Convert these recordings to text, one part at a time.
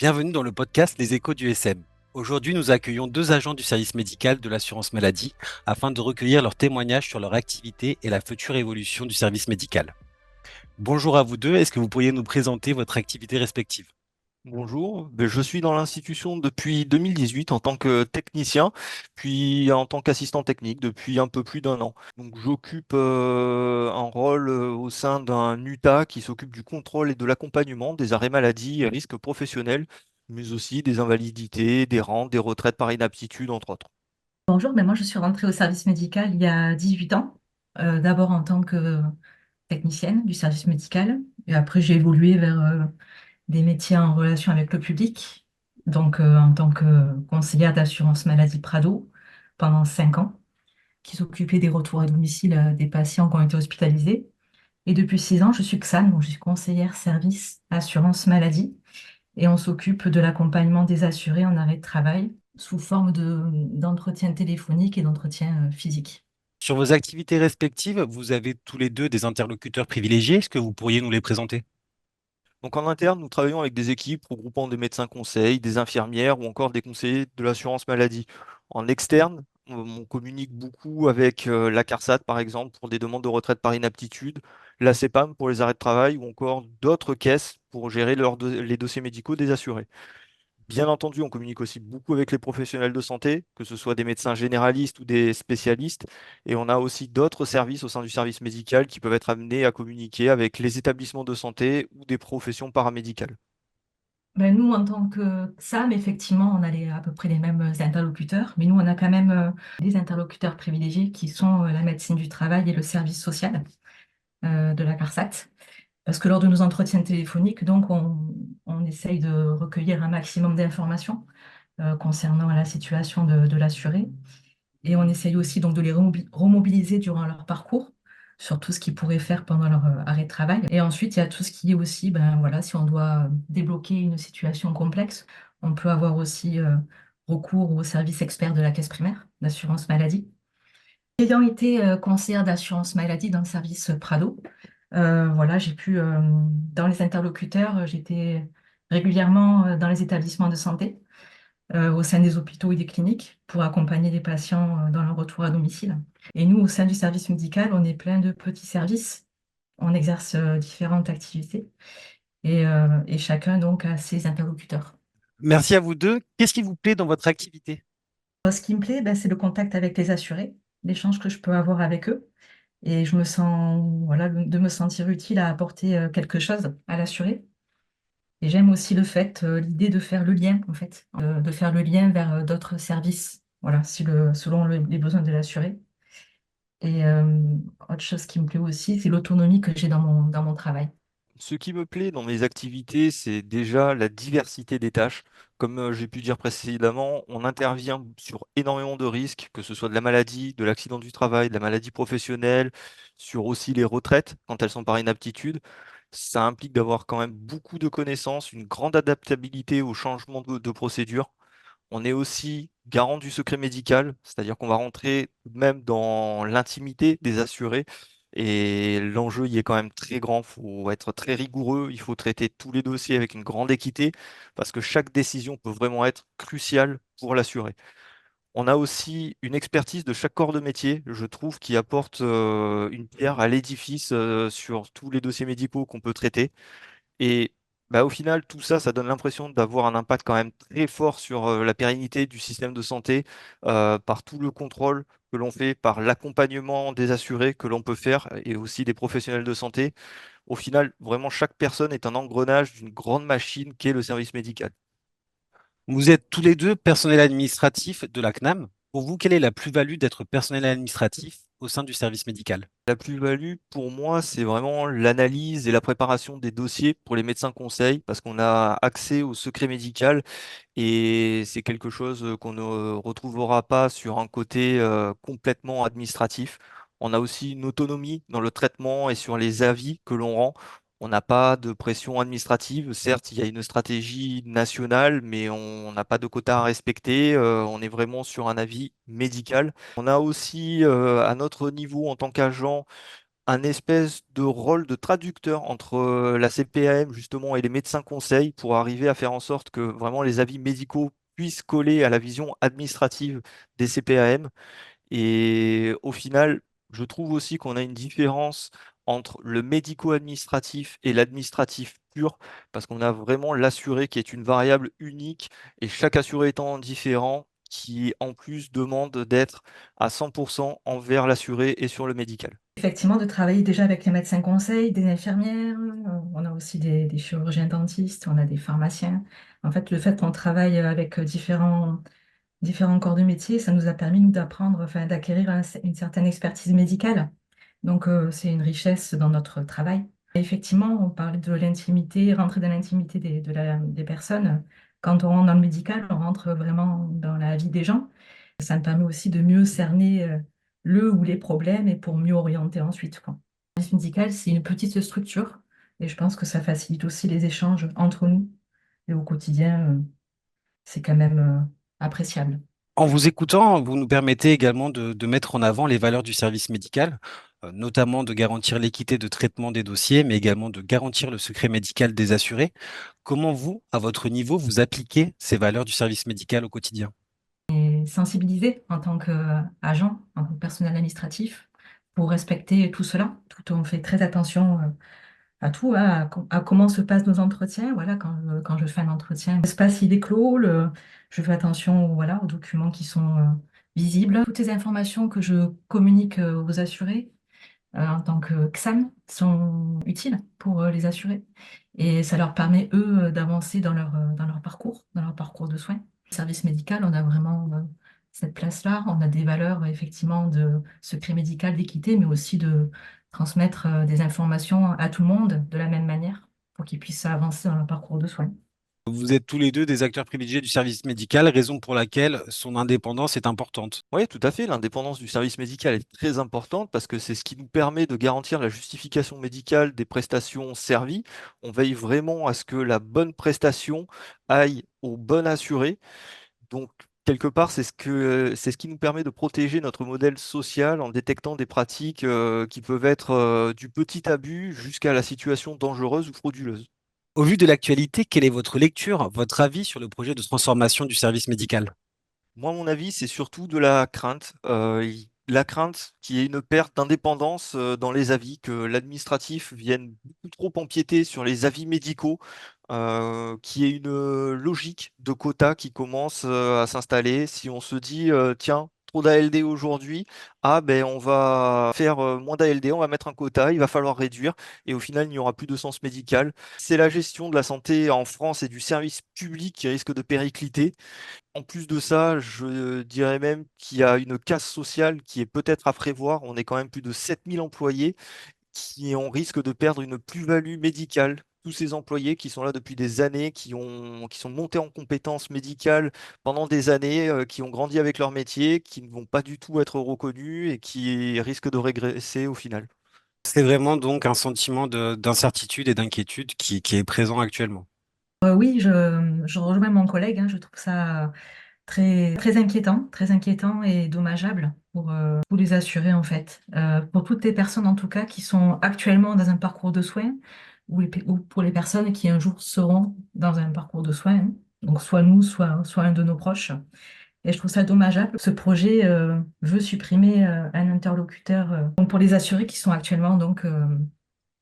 Bienvenue dans le podcast Les Échos du SM. Aujourd'hui, nous accueillons deux agents du service médical de l'assurance maladie afin de recueillir leurs témoignages sur leur activité et la future évolution du service médical. Bonjour à vous deux, est-ce que vous pourriez nous présenter votre activité respective? Bonjour, je suis dans l'institution depuis 2018 en tant que technicien, puis en tant qu'assistant technique depuis un peu plus d'un an. Donc j'occupe un rôle au sein d'un UTA qui s'occupe du contrôle et de l'accompagnement des arrêts maladie et risques professionnels, mais aussi des invalidités, des rentes, des retraites par inaptitude, entre autres. Bonjour, moi je suis rentrée au service médical il y a 18 ans, d'abord en tant que technicienne du service médical, et après j'ai évolué vers des métiers en relation avec le public, donc en tant que conseillère d'assurance maladie Prado pendant 5 ans, qui s'occupait des retours à domicile des patients qui ont été hospitalisés. Et depuis 6 ans, je suis XAN, donc je suis conseillère service assurance maladie, et on s'occupe de l'accompagnement des assurés en arrêt de travail sous forme d'entretien téléphonique et d'entretien physique. Sur vos activités respectives, vous avez tous les deux des interlocuteurs privilégiés, est-ce que vous pourriez nous les présenter? Donc en interne, nous travaillons avec des équipes regroupant des médecins conseils, des infirmières ou encore des conseillers de l'assurance maladie. En externe, on communique beaucoup avec la CARSAT par exemple pour des demandes de retraite par inaptitude, la CEPAM pour les arrêts de travail ou encore d'autres caisses pour gérer les dossiers médicaux des assurés. Bien entendu, on communique aussi beaucoup avec les professionnels de santé, que ce soit des médecins généralistes ou des spécialistes. Et on a aussi d'autres services au sein du service médical qui peuvent être amenés à communiquer avec les établissements de santé ou des professions paramédicales. Nous, en tant que SAM, effectivement, on a à peu près les mêmes interlocuteurs, mais nous, on a quand même des interlocuteurs privilégiés qui sont la médecine du travail et le service social de la CARSAT. Parce que lors de nos entretiens téléphoniques, donc, on essaye de recueillir un maximum d'informations concernant la situation de l'assuré. Et on essaye aussi donc de les remobiliser durant leur parcours sur tout ce qu'ils pourraient faire pendant leur arrêt de travail. Et ensuite, il y a tout ce qui est aussi, ben voilà, si on doit débloquer une situation complexe, on peut avoir aussi recours au service expert de la caisse primaire d'assurance maladie. Ayant été conseillère d'assurance maladie dans le service Prado, voilà, j'ai pu, dans les interlocuteurs, j'étais régulièrement dans les établissements de santé au sein des hôpitaux et des cliniques pour accompagner les patients dans leur retour à domicile. Et nous, au sein du service médical, on est plein de petits services. On exerce différentes activités et chacun donc a ses interlocuteurs. Merci à vous deux. Qu'est-ce qui vous plaît dans votre activité? Ce qui me plaît, c'est le contact avec les assurés, l'échange que je peux avoir avec eux. Et je me sens, voilà, de me sentir utile à apporter quelque chose à l'assuré. Et j'aime aussi l'idée de faire le lien, en fait, de faire le lien vers d'autres services, voilà, selon les besoins de l'assuré. Et autre chose qui me plaît aussi, c'est l'autonomie que j'ai dans mon travail. Ce qui me plaît dans mes activités, c'est déjà la diversité des tâches. Comme j'ai pu dire précédemment, on intervient sur énormément de risques, que ce soit de la maladie, de l'accident du travail, de la maladie professionnelle, sur aussi les retraites quand elles sont par inaptitude. Ça implique d'avoir quand même beaucoup de connaissances, une grande adaptabilité aux changements de procédure. On est aussi garant du secret médical, c'est-à-dire qu'on va rentrer tout de même dans l'intimité des assurés. Et l'enjeu y est quand même très grand. Il faut être très rigoureux. Il faut traiter tous les dossiers avec une grande équité parce que chaque décision peut vraiment être cruciale pour l'assuré. On a aussi une expertise de chaque corps de métier, je trouve, qui apporte une pierre à l'édifice sur tous les dossiers médicaux qu'on peut traiter. Et au final, tout ça, ça donne l'impression d'avoir un impact quand même très fort sur la pérennité du système de santé par tout le contrôle que l'on fait, par l'accompagnement des assurés que l'on peut faire et aussi des professionnels de santé. Au final, vraiment, chaque personne est un engrenage d'une grande machine qu'est le service médical. Vous êtes tous les deux personnel administratif de la CNAM. Pour vous, quelle est la plus-value d'être personnel administratif au sein du service médical? La plus-value pour moi, c'est vraiment l'analyse et la préparation des dossiers pour les médecins conseils parce qu'on a accès au secret médical. Et c'est quelque chose qu'on ne retrouvera pas sur un côté complètement administratif. On a aussi une autonomie dans le traitement et sur les avis que l'on rend. On n'a pas de pression administrative. Certes, il y a une stratégie nationale, mais on n'a pas de quota à respecter. On est vraiment sur un avis médical. On a aussi, à notre niveau en tant qu'agent, un espèce de rôle de traducteur entre la CPAM justement et les médecins conseils pour arriver à faire en sorte que vraiment les avis médicaux puissent coller à la vision administrative des CPAM. Et au final, je trouve aussi qu'on a une différence entre le médico-administratif et l'administratif pur, parce qu'on a vraiment l'assuré qui est une variable unique, et chaque assuré étant différent, qui en plus demande d'être à 100% envers l'assuré et sur le médical. Effectivement, de travailler déjà avec les médecins conseils, des infirmières, on a aussi des chirurgiens dentistes, on a des pharmaciens. En fait, le fait qu'on travaille avec différents corps de métier, ça nous a permis, nous, d'apprendre, enfin, d'acquérir une certaine expertise médicale. Donc, c'est une richesse dans notre travail. Et effectivement, on parlait de l'intimité, rentrer dans l'intimité des personnes. Quand on rentre dans le médical, on rentre vraiment dans la vie des gens. Ça me permet aussi de mieux cerner le ou les problèmes et pour mieux orienter ensuite, quoi. Le service médical, c'est une petite structure et je pense que ça facilite aussi les échanges entre nous. Et au quotidien, c'est quand même appréciable. En vous écoutant, vous nous permettez également de mettre en avant les valeurs du service médical, notamment de garantir l'équité de traitement des dossiers, mais également de garantir le secret médical des assurés. Comment vous, à votre niveau, vous appliquez ces valeurs du service médical au quotidien? Sensibiliser en tant qu'agent, en tant que personnel administratif, pour respecter tout cela. Tout, on fait très attention à tout, hein, à comment se passent nos entretiens. Voilà, quand je fais un entretien, l'espace il est clos, je fais attention voilà, aux documents qui sont visibles. Toutes les informations que je communique aux assurés en tant que XAM sont utiles pour les assurés. Et ça leur permet, eux, d'avancer dans leur parcours de soins. Le service médical, on a vraiment cette place-là. On a des valeurs, effectivement, de secret médical, d'équité, mais aussi de transmettre des informations à tout le monde de la même manière pour qu'ils puissent avancer dans leur parcours de soins. Vous êtes tous les deux des acteurs privilégiés du service médical, raison pour laquelle son indépendance est importante. Oui, tout à fait. L'indépendance du service médical est très importante parce que c'est ce qui nous permet de garantir la justification médicale des prestations servies. On veille vraiment à ce que la bonne prestation aille au bon assuré. Donc, quelque part, c'est ce qui nous permet de protéger notre modèle social en détectant des pratiques qui peuvent être du petit abus jusqu'à la situation dangereuse ou frauduleuse. Au vu de l'actualité, quelle est votre lecture, votre avis sur le projet de transformation du service médical? Moi, à mon avis, c'est surtout de la crainte. La crainte qu'il y ait une perte d'indépendance dans les avis, que l'administratif vienne beaucoup trop empiéter sur les avis médicaux, qu'il y ait une logique de quota qui commence à s'installer. Si on se dit, tiens, trop d'ALD aujourd'hui, ah ben on va faire moins d'ALD, on va mettre un quota, il va falloir réduire, et au final, il n'y aura plus de sens médical. C'est la gestion de la santé en France et du service public qui risque de péricliter. En plus de ça, je dirais même qu'il y a une casse sociale qui est peut-être à prévoir. On est quand même plus de 7000 employés qui on risque de perdre une plus-value médicale. Tous ces employés qui sont là depuis des années, qui sont montés en compétences médicales pendant des années, qui ont grandi avec leur métier, qui ne vont pas du tout être reconnus et qui risquent de régresser au final. C'est vraiment donc un sentiment d'incertitude et d'inquiétude qui est présent actuellement. Oui, je rejoins mon collègue, hein, je trouve ça très inquiétant et dommageable pour tous les assurés en fait. Pour toutes les personnes en tout cas qui sont actuellement dans un parcours de soins ou pour les personnes qui un jour seront dans un parcours de soins, hein. Donc soit nous, soit un de nos proches. Et je trouve ça dommageable. Ce projet veut supprimer un interlocuteur donc pour les assurés qui sont actuellement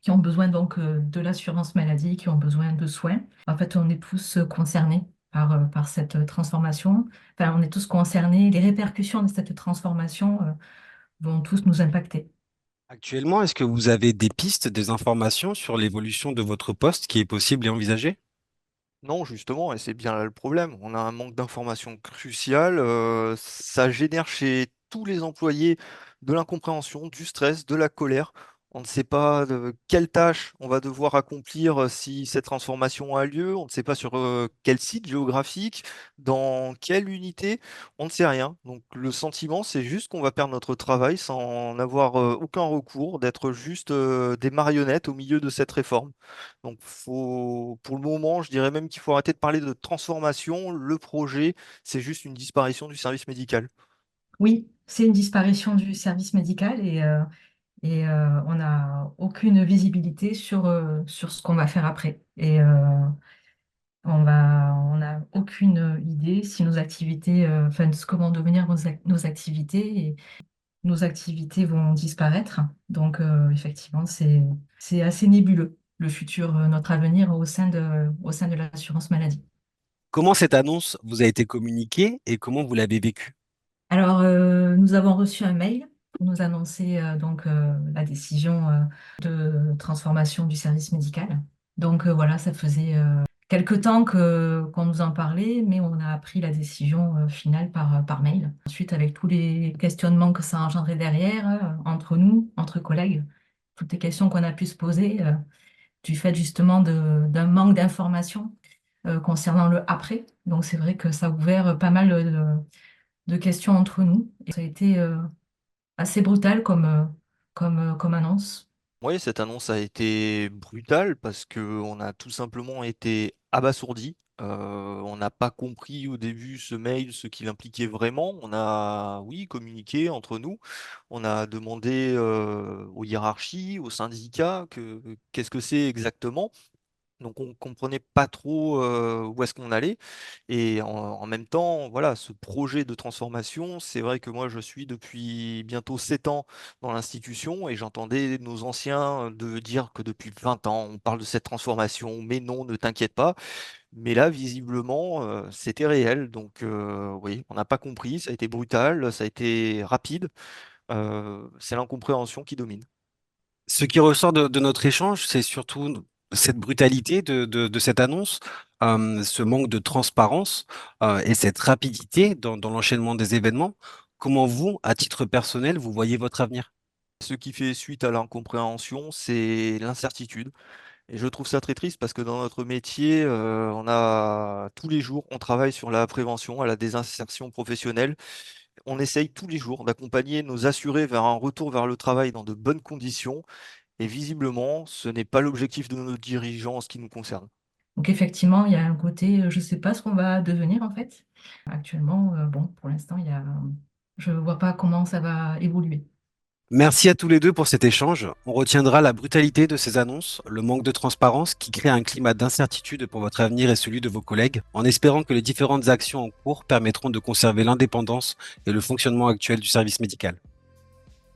qui ont besoin de l'assurance maladie, qui ont besoin de soins. En fait, on est tous concernés par cette transformation. Enfin, on est tous concernés. Les répercussions de cette transformation vont tous nous impacter. Actuellement, est-ce que vous avez des pistes, des informations sur l'évolution de votre poste qui est possible et envisagée? Non, justement, et c'est bien là le problème. On a un manque d'informations crucial. Ça génère chez tous les employés de l'incompréhension, du stress, de la colère. On ne sait pas quelle tâche on va devoir accomplir si cette transformation a lieu. On ne sait pas sur quel site géographique, dans quelle unité. On ne sait rien. Donc le sentiment, c'est juste qu'on va perdre notre travail sans avoir aucun recours, d'être juste des marionnettes au milieu de cette réforme. Donc, pour le moment, je dirais même qu'il faut arrêter de parler de transformation. Le projet, c'est juste une disparition du service médical. Oui, c'est une disparition du service médical et on n'a aucune visibilité sur ce qu'on va faire après. Et on n'a aucune idée si nos activités, enfin, de ce que vont devenir nos activités, et nos activités vont disparaître. Donc, effectivement, c'est assez nébuleux, le futur, notre avenir au sein de l'assurance maladie. Comment cette annonce vous a été communiquée et comment vous l'avez vécue? Alors, nous avons reçu un mail pour nous annoncer la décision de transformation du service médical. Donc voilà, ça faisait quelque temps qu'on nous en parlait, mais on a appris la décision finale par mail. Ensuite, avec tous les questionnements que ça a engendré derrière, entre nous, entre collègues, toutes les questions qu'on a pu se poser du fait justement d'un manque d'informations concernant le après. Donc c'est vrai que ça a ouvert pas mal de questions entre nous. Et ça a été assez brutal comme annonce. Oui, cette annonce a été brutale parce qu'on a tout simplement été abasourdis. On n'a pas compris au début ce mail, ce qu'il impliquait vraiment. On a, oui, communiqué entre nous. On a demandé aux hiérarchies, aux syndicats, qu'est-ce que c'est exactement. Donc on comprenait pas trop où est-ce qu'on allait. Et en même temps, voilà, ce projet de transformation, c'est vrai que moi je suis depuis bientôt 7 ans dans l'institution et j'entendais nos anciens de dire que depuis 20 ans, on parle de cette transformation, mais non, ne t'inquiète pas. Mais là, visiblement, c'était réel. Donc oui, on n'a pas compris, ça a été brutal, ça a été rapide. C'est l'incompréhension qui domine. Ce qui ressort de notre échange, c'est surtout cette brutalité de cette annonce, ce manque de transparence et cette rapidité dans l'enchaînement des événements. Comment vous, à titre personnel, vous voyez votre avenir? Ce qui fait suite à l'incompréhension, c'est l'incertitude. Et je trouve ça très triste parce que dans notre métier, on a tous les jours, on travaille sur la prévention, à la désinsertion professionnelle. On essaye tous les jours d'accompagner nos assurés vers un retour vers le travail dans de bonnes conditions. Et visiblement, ce n'est pas l'objectif de nos dirigeants en ce qui nous concerne. Donc effectivement, il y a un côté, je ne sais pas ce qu'on va devenir en fait. Actuellement, bon, pour l'instant, je ne vois pas comment ça va évoluer. Merci à tous les deux pour cet échange. On retiendra la brutalité de ces annonces, le manque de transparence qui crée un climat d'incertitude pour votre avenir et celui de vos collègues, en espérant que les différentes actions en cours permettront de conserver l'indépendance et le fonctionnement actuel du service médical.